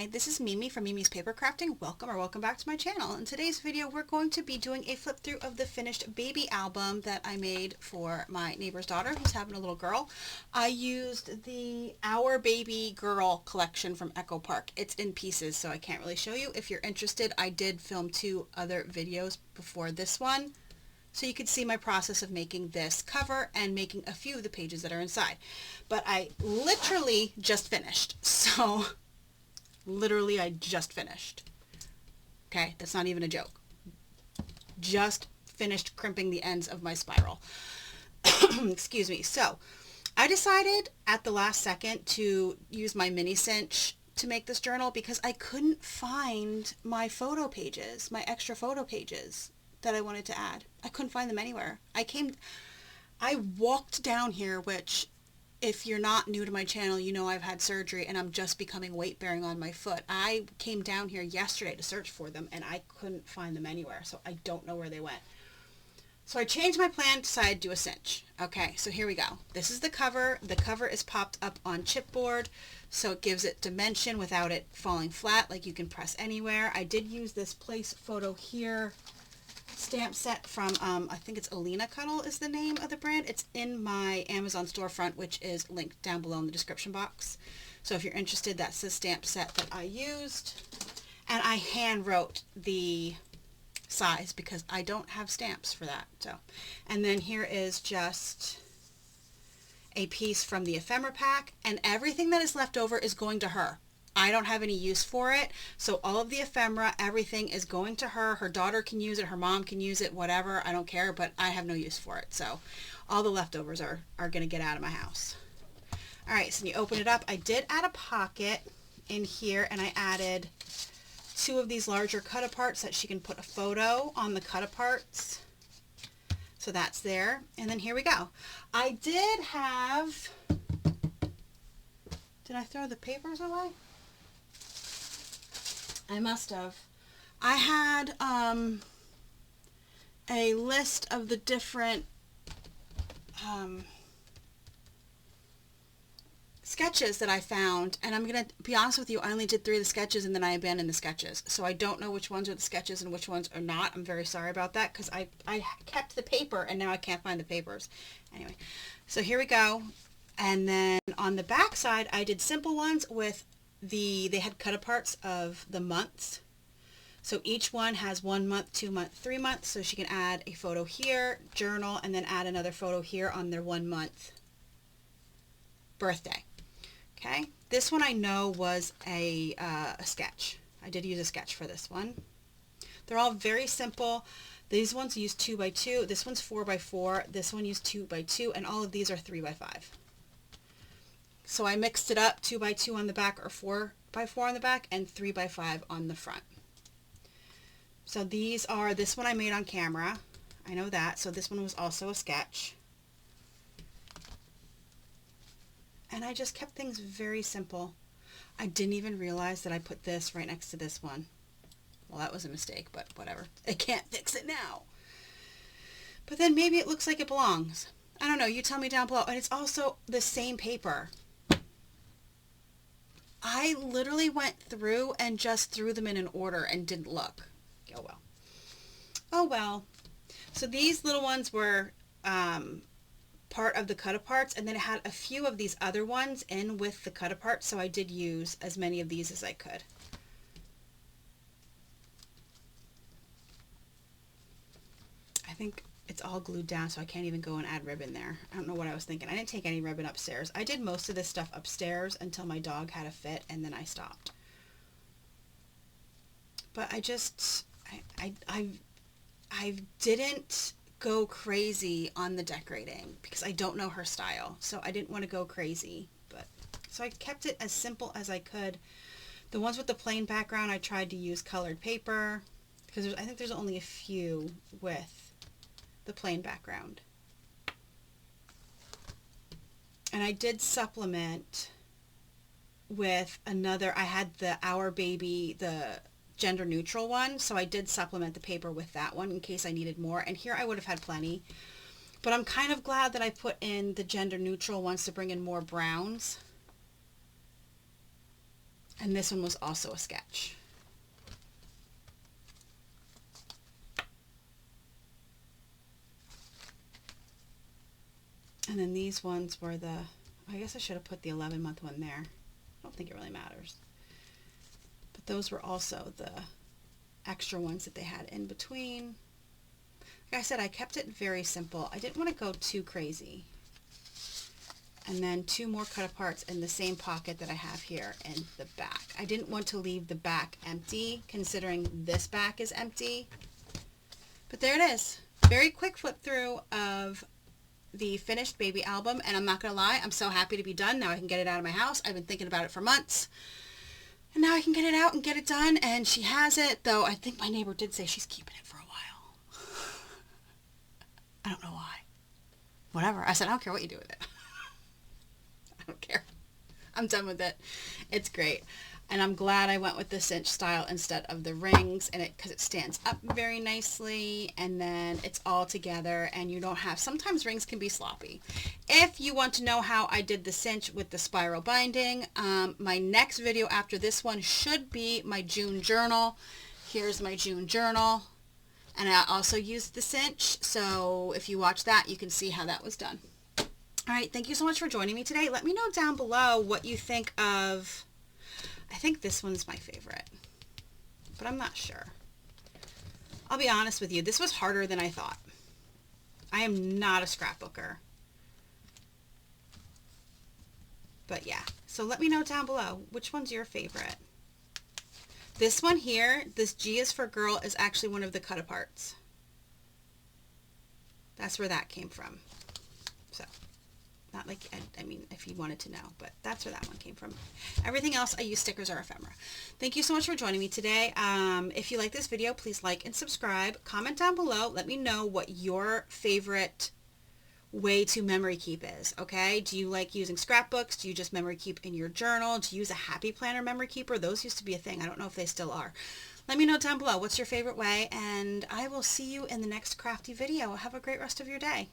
Hi, this is Mimi from Mimi's Paper Crafting. Welcome back to my channel. In today's video, we're going to be doing a flip through of the finished baby album that I made for my neighbor's daughter who's having a little girl. I used the Our Baby Girl collection from Echo Park. It's in pieces, so I can't really show you. If you're interested, I did film 2 other videos before this one, so you could see my process of making this cover and making a few of the pages that are inside. But I literally just finished, so literally I just finished. Okay, that's not even a joke. Just finished crimping the ends of my spiral. Excuse me. So I decided at the last second to use my mini cinch to make this journal because I couldn't find my photo pages, my extra photo pages that I wanted to add. I couldn't find them anywhere. I walked down here, which if you're not new to my channel, you know I've had surgery and I'm just becoming weight bearing on my foot. I came down here yesterday to search for them and I couldn't find them anywhere. So I don't know where they went. So I changed my plan, decided to do a cinch. Okay, so here we go. This is the cover. The cover is popped up on chipboard, so it gives it dimension without it falling flat, like you can press anywhere. I did use this Place Photo Here stamp set from, I think it's Alina Cuddle is the name of the brand. It's in my Amazon storefront, which is linked down below in the description box. So if you're interested, that's the stamp set that I used. And I hand wrote the size because I don't have stamps for that. So, and then here is just a piece from the ephemera pack, and everything that is left over is going to her. I don't have any use for it, so all of the ephemera, everything is going to her. Her daughter can use it, her mom can use it, whatever, I don't care, but I have no use for it. So all the leftovers are going to get out of my house. All right, so when you open it up, I did add a pocket in here, and I added 2 of these larger cut-aparts that she can put a photo on the cut-aparts. So that's there, and then here we go. I did have... Did I throw the papers away? I must have. I had a list of the different sketches that I found, and I'm going to be honest with you, I only did 3 of the sketches and then I abandoned the sketches. So I don't know which ones are the sketches and which ones are not. I'm very sorry about that because I kept the paper and now I can't find the papers. Anyway, so here we go. And then on the back side, I did simple ones with they had cut-aparts of the months. So each one has 1 month, 2 month, 3 months. So she can add a photo here, journal, and then add another photo here on their 1 month birthday. Okay. This one I know was a sketch. I did use a sketch for this one. They're all very simple. These ones use 2 by 2. This one's 4 by 4. This one used 2 by 2, and all of these are 3 by 5. So I mixed it up, 2 by 2 on the back or 4 by 4 on the back and 3 by 5 on the front. So these are, this one I made on camera. I know that. So this one was also a sketch. And I just kept things very simple. I didn't even realize that I put this right next to this one. Well, that was a mistake, but whatever. I can't fix it now. But then maybe it looks like it belongs. I don't know. You tell me down below. And it's also the same paper. I literally went through and just threw them in an order and didn't look. Oh well. Oh well. So these little ones were part of the cut-aparts, and then it had a few of these other ones in with the cut-aparts, so I did use as many of these as I could. I think it's all glued down, so I can't even go and add ribbon there. I don't know what I was thinking. I didn't take any ribbon upstairs. I did most of this stuff upstairs until my dog had a fit, and then I stopped. But I just, I didn't go crazy on the decorating because I don't know her style, so I didn't want to go crazy. But so I kept it as simple as I could. The ones with the plain background, I tried to use colored paper because I think there's only a few with the plain background. And I did supplement with another, I had the Our Baby, the gender neutral one, so I did supplement the paper with that one in case I needed more, and here I would have had plenty. But I'm kind of glad that I put in the gender neutral ones to bring in more browns. And this one was also a sketch. And then these ones were the, I guess I should have put the 11-month one there. I don't think it really matters. But those were also the extra ones that they had in between. Like I said, I kept it very simple. I didn't want to go too crazy. And then 2 more cut aparts in the same pocket that I have here in the back. I didn't want to leave the back empty, considering this back is empty. But there it is. Very quick flip through of the finished baby album, and I'm not gonna lie, I'm so happy to be done. Now I can get it out of my house. I've been thinking about it for months, and now I can get it out and get it done, and she has it, though I think my neighbor did say she's keeping it for a while. I don't know why. Whatever. I said, I don't care what you do with it. I don't care. I'm done with it. It's great. And I'm glad I went with the cinch style instead of the rings, and because it stands up very nicely, and then it's all together, and you don't have, sometimes rings can be sloppy. If you want to know how I did the cinch with the spiral binding, my next video after this one should be my June journal. Here's my June journal, and I also used the cinch, so if you watch that, you can see how that was done. All right, thank you so much for joining me today. Let me know down below what you think of, I think this one's my favorite, but I'm not sure. I'll be honest with you, this was harder than I thought. I am not a scrapbooker. But yeah, so let me know down below, which one's your favorite? This one here, this G is for girl, is actually one of the cut aparts. That's where that came from. So, not like, I mean, if you wanted to know, but that's where that one came from. Everything else, I use stickers or ephemera. Thank you so much for joining me today. If you like this video, please like and subscribe. Comment down below. Let me know what your favorite way to memory keep is, okay? Do you like using scrapbooks? Do you just memory keep in your journal? Do you use a Happy Planner memory keeper? Those used to be a thing. I don't know if they still are. Let me know down below what's your favorite way, and I will see you in the next crafty video. Have a great rest of your day.